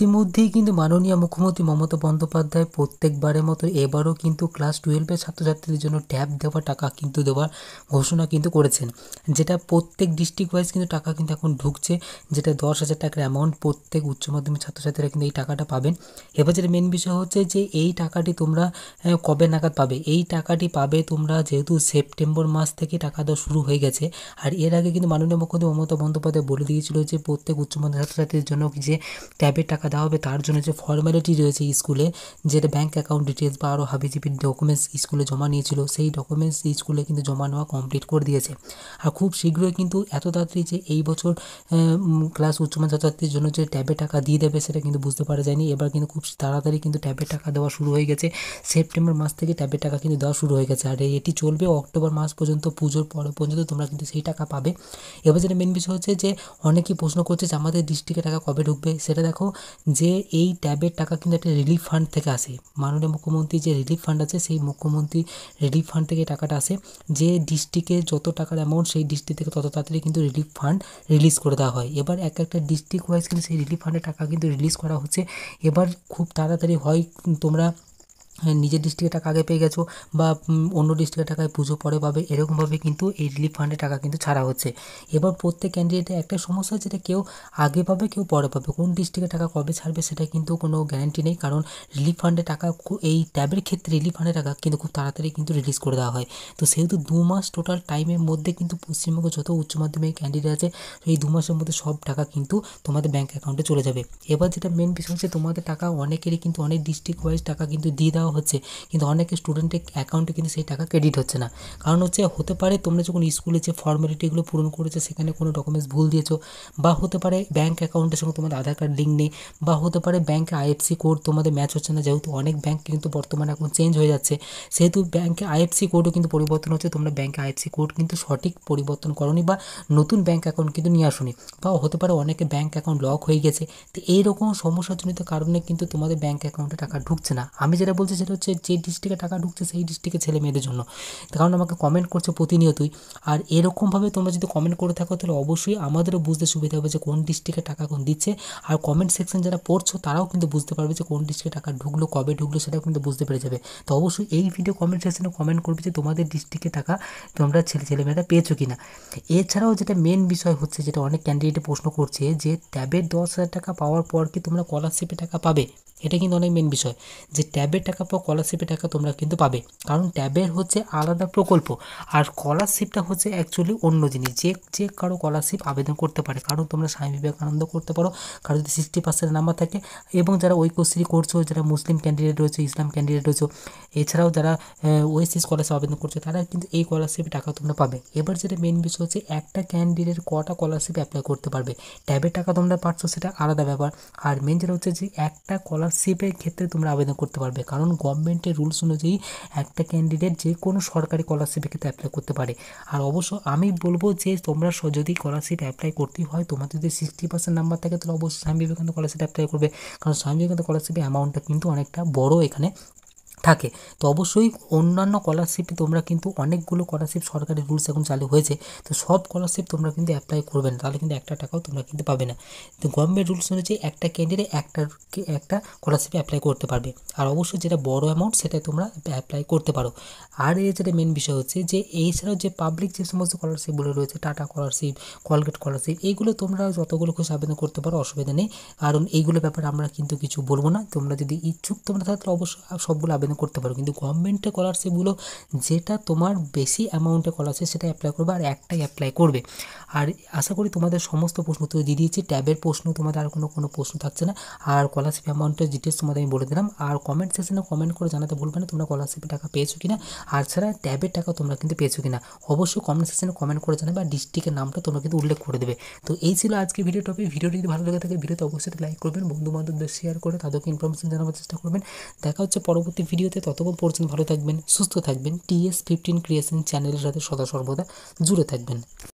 ইতিমধ্যেই কিন্তু মাননীয় মুখ্যমন্ত্রী মমতা বন্দ্যোপাধ্যায় প্রত্যেকবারের মতো এবারও কিন্তু ক্লাস 12-এর ছাত্রছাত্রীদের জন্য ট্যাব দেওয়ার টাকা কিন্তু দেওয়ার ঘোষণা কিন্তু করেছেন, যেটা প্রত্যেক ডিস্ট্রিক্ট ওয়াইজ কিন্তু টাকা কিন্তু এখন ঢুকছে, যেটা 10,000 টাকার অ্যামাউন্ট প্রত্যেক উচ্চ মাধ্যমিক ছাত্রছাত্রীরা কিন্তু এই টাকাটা পাবেন। এবার যেটা মেন বিষয় হচ্ছে যে এই টাকাটি তোমরা কবে নাগাদ পাবে। এই টাকাটি পাবে তোমরা যেহেতু সেপ্টেম্বর মাস থেকে টাকা দেওয়া শুরু হয়ে গেছে, আর এর আগে কিন্তু মাননীয় মুখ্যমন্ত্রী মমতা বন্দ্যোপাধ্যায় বলে দিয়েছিল যে প্রত্যেক উচ্চ মাধ্যমিক ছাত্রছাত্রীদের জন্য যে ট্যাবের টাকা দেওয়া হবে, তার জন্য যে ফর্মালিটি রয়েছে স্কুলে, যেটা ব্যাঙ্ক অ্যাকাউন্ট ডিটেলস বা আরও হাবিজাবি ডকুমেন্টস স্কুলে জমা নিয়েছিল, সেই ডকুমেন্টস স্কুলে কিন্তু জমা নেওয়া কমপ্লিট করে দিয়েছে। আর খুব শীঘ্রই কিন্তু এত তাড়াতাড়ি যে এই বছর ক্লাস উচ্চ মাধ্যমিক ছাত্রছাত্রীদের জন্য যে ট্যাবের টাকা দিয়ে দেবে সেটা কিন্তু বুঝতে পারা যায়নি। এবার কিন্তু খুব তাড়াতাড়ি কিন্তু ট্যাবের টাকা দেওয়া শুরু হয়ে গেছে। সেপ্টেম্বর মাস থেকে ট্যাবের টাকা কিন্তু দেওয়া শুরু হয়ে গেছে, আর এটি চলবে অক্টোবর মাস পর্যন্ত, পুজোর পরে পর্যন্ত তোমরা কিন্তু সেই টাকা পাবে। এবার যেটা মেন বিষয় হচ্ছে যে অনেকেই প্রশ্ন করছে যে আমাদের ডিস্ট্রিক্টে টাকা কবে ঢুকবে। সেটা দেখো যে এই ট্যাবের টাকা কিন্তু একটা রিলিফ ফান্ড থেকে আসে। মাননীয় মুখ্যমন্ত্রী যে রিলিফ ফান্ড আছে, সেই মুখ্যমন্ত্রী রিলিফ ফান্ড থেকে টাকাটা আসে। যে ডিস্ট্রিক্টে যত টাকার অ্যামাউন্ট, সেই ডিস্ট্রিক্ট থেকে তত তাড়াতাড়ি কিন্তু রিলিফ ফান্ড রিলিজ করে দেওয়া হয়। এবার একটা ডিস্ট্রিক্ট ওয়াইজ কিন্তু সেই রিলিফ ফান্ডের টাকা কিন্তু রিলিজ করা হচ্ছে। এবার খুব তাড়াতাড়ি হয় তোমরা নিজের ডিস্ট্রিক্টে টাকা আগে পেয়ে গেছো, বা অন্য ডিস্ট্রিক্টের টাকায় পুজো পরে পাবে, এরকমভাবে কিন্তু এই রিলিফ ফান্ডের টাকা কিন্তু ছাড়া হচ্ছে। এবার প্রত্যেক ক্যান্ডিডেটের একটা সমস্যা, যেটা কেউ আগে পাবে কেউ পরে পাবে। কোন ডিস্ট্রিক্টে টাকা কবে ছাড়বে সেটা কিন্তু কোনো গ্যারান্টি নেই, কারণ রিলিফ ফান্ডের টাকা এই ট্যাবের ক্ষেত্রে রিলিফ ফান্ডের টাকা কিন্তু খুব তাড়াতাড়ি কিন্তু রিলিজ করে দেওয়া হয়। তো সেহেতু 2 মাস টোটাল টাইমের মধ্যে কিন্তু পশ্চিমবঙ্গে যত উচ্চ মাধ্যমিক ক্যান্ডিডেট আছে, এই 2 মাসের মধ্যে সব টাকা কিন্তু তোমাদের ব্যাঙ্ক অ্যাকাউন্টে চলে যাবে। এবার যেটা মেন বিষয় হচ্ছে তোমাদের টাকা অনেকেরই কিন্তু অনেক ডিস্ট্রিক্ট ওয়াইজ টাকা কিন্তু দিয়ে দেওয়া হচ্ছে, কিন্তু অনেকে স্টুডেন্টের অ্যাকাউন্টে কিন্তু সেই টাকা ক্রেডিট হচ্ছে না। কারণ হচ্ছে হতে পারে তোমরা যখন স্কুলে যে ফর্মালিটিগুলো পূরণ করেছো সেখানে কোনো ডকুমেন্টস ভুল দিয়েছো, বা হতে পারে ব্যাঙ্ক অ্যাকাউন্টের সঙ্গে তোমাদের আধার কার্ড লিঙ্ক নেই, বা হতে পারে ব্যাঙ্কে আইএফসি কোড তোমাদের ম্যাচ হচ্ছে না। যেহেতু অনেক ব্যাঙ্ক কিন্তু বর্তমানে এখন চেঞ্জ হয়ে যাচ্ছে, সেহেতু ব্যাঙ্কে আইএফসি কোডও কিন্তু পরিবর্তন হচ্ছে। তোমরা ব্যাঙ্কে আইএফসি কোড কিন্তু সঠিক পরিবর্তন করোনি, বা নতুন ব্যাঙ্ক অ্যাকাউন্ট কিন্তু নিয়ে আসোনি, বা হতে পারে অনেকে ব্যাঙ্ক অ্যাকাউন্ট লক হয়ে গেছে। তো এইরকম সমস্যাজনিত কারণে কিন্তু তোমাদের ব্যাঙ্ক অ্যাকাউন্টে টাকা ঢুকছে না। আমি যেটা বলছি সেটা হচ্ছে যে ডিস্ট্রিক্টে টাকা ঢুকছে সেই ডিস্ট্রিক্টের ছেলে মেয়েদের জন্য, কারণ আমাকে কমেন্ট করছে প্রতিনিয়তই। আর এরকমভাবে তোমরা যদি কমেন্ট করে থাকো তাহলে অবশ্যই আমাদেরও বুঝতে সুবিধা হবে যে কোন ডিস্ট্রিক্টে টাকা কোন দিচ্ছে। আর কমেন্ট সেকশন যারা পড়ছো তারাও কিন্তু বুঝতে পারবে যে কোন ডিস্ট্রিক্টে টাকা ঢুকলো, কবে ঢুকলো, সেটাও কিন্তু বুঝতে পেরে যাবে। তো অবশ্যই এই ভিডিও কমেন্ট সেকশনে কমেন্ট করবে যে তোমাদের ডিস্ট্রিক্টে টাকা তোমরা ছেলেমেয়েরা পেয়েছো কিনা। এছাড়াও যেটা মেন বিষয় হচ্ছে, যেটা অনেক ক্যান্ডিডেটে প্রশ্ন করছে, যে ট্যাবের 10,000 টাকা পাওয়ার পর কি তোমরা স্কলারশিপে টাকা পাবে। এটা কিন্তু অনেক মেন বিষয়, যে ট্যাবের টাকা পর স্কলারশিপের টাকা তোমরা কিন্তু পাবে, কারণ ট্যাবের হচ্ছে আলাদা প্রকল্প, আর স্কলারশিপটা হচ্ছে অ্যাকচুয়ালি অন্য জিনিস। যে কারো স্কলারশিপ আবেদন করতে পারে, কারণ তোমরা স্বামী বিবেকানন্দ করতে পারো, কারো যদি 60% নাম্বার থাকে, এবং যারা ঐক্যশ্রী করছো, যারা মুসলিম ক্যান্ডিডেট রয়েছে, ইসলাম ক্যান্ডিডেট রয়েছে, এছাড়াও যারা ওএসসি স্কলারশিপ আবেদন করছে, তারা কিন্তু এই স্কলারশিপের টাকা তোমরা পাবে। এবার যেটা মেন বিষয় হচ্ছে, একটা ক্যান্ডিডেট কটা স্কলারশিপ অ্যাপ্লাই করতে পারবে। ট্যাবের টাকা তোমরা পাচ্ছ সেটা আলাদা ব্যাপার, আর মেন যেটা হচ্ছে যে একটা স্কলারশিপের ক্ষেত্রে তোমরা আবেদন করতে পারবে, কারণ গভর্নমেন্টের রুলস অনুযায়ী একটা ক্যান্ডিডেট যে কোনো সরকারি স্কলারশিপের ক্ষেত্রে অ্যাপ্লাই করতে পারে। আর অবশ্য আমি বলবো যে তোমরা যদি স্কলারশিপ অ্যাপ্লাই করতেই হয়, তোমাদের যদি 60% নাম্বার থাকে, তাহলে অবশ্যই স্বামী বিবেকানন্দ স্কলারশিপ অ্যাপ্লাই করবে, কারণ স্বামী বিবেকানন্দ স্কলারশিপের অ্যামাউন্টটা কিন্তু অনেকটা বড় এখানে থাকে। তো অবশ্যই অন্যান্য স্কলারশিপে তোমরা কিন্তু অনেকগুলো স্কলারশিপ সরকারি রুলস এখন চালু হয়েছে, তো সব স্কলারশিপ তোমরা কিন্তু অ্যাপ্লাই করবে না, তাহলে কিন্তু একটা টাকাও তোমরা কিন্তু পাবে না। তো গভর্নমেন্ট রুলস অনুযায়ী একটা ক্যান্ডিডেট একটা স্কলারশিপে অ্যাপ্লাই করতে পারবে, আর অবশ্যই যেটা বড় অ্যামাউন্ট সেটা তোমরা অ্যাপ্লাই করতে পারো। আর এর যেটা মেন বিষয় হচ্ছে যে এছাড়াও যে পাবলিক যে সমস্ত স্কলারশিপগুলো রয়েছে, টাটা স্কলারশিপ, কলগেট স্কলারশিপ, এইগুলো তোমরা যতগুলো খুশি আবেদন করতে পারো, অসুবিধা নেই। কারণ এইগুলোর ব্যাপারে আমরা কিন্তু কিছু বলবো না, তোমরা যদি ইচ্ছুক তোমরা তাহলে অবশ্যই সবগুলো আবেদন করতে পারো। কিন্তু গভর্নমেন্টের স্কলারশিপগুলো যেটা তোমার বেশি অ্যামাউন্টে স্কলারশিপ, সেটা অ্যাপ্লাই করবে, আর একটাই অ্যাপ্লাই করবে। আর আশা করি তোমাদের সমস্ত প্রশ্ন তো দিয়ে দিয়েছি। ট্যাবের প্রশ্ন তোমাদের আর কোনো প্রশ্ন থাকছে না, আর স্কলারশিপ অ্যামাউন্টের ডিটেলস তোমাদের আমি বলে দিলাম। আর কমেন্ট সেকশনে কমেন্ট করে জানাতে ভুলবে না তোমরা স্কলারশিপের টাকা পেয়েছো কিনা, আর ছাড়া ট্যাবের টাকা তোমরা কিন্তু পেয়েছো কিনা। অবশ্যই কমেন্ট সেকশনে কমেন্ট করে জানাবে, আর ডিস্ট্রিক্টের নামটা তোমরা কিন্তু উল্লেখ করে দেবে। তো এই ছিল আজকে ভিডিও টপিক। ভিডিওটি যদি ভালো লেগে থাকে ভিডিওতে অবশ্যই লাইক করবেন, বন্ধু বান্ধবদের শেয়ার করে তাদেরকে ইনফরমেশন জানাবার চেষ্টা করবেন। দেখা হচ্ছে পরবর্তী ভিডিওতে, ততক্ষণ পর্যন্ত ভালো থাকবেন, সুস্থ থাকবেন। TS15 ক্রিয়েশন চ্যানেলের সাথে সদা সর্বদা জুড়ে থাকবেন।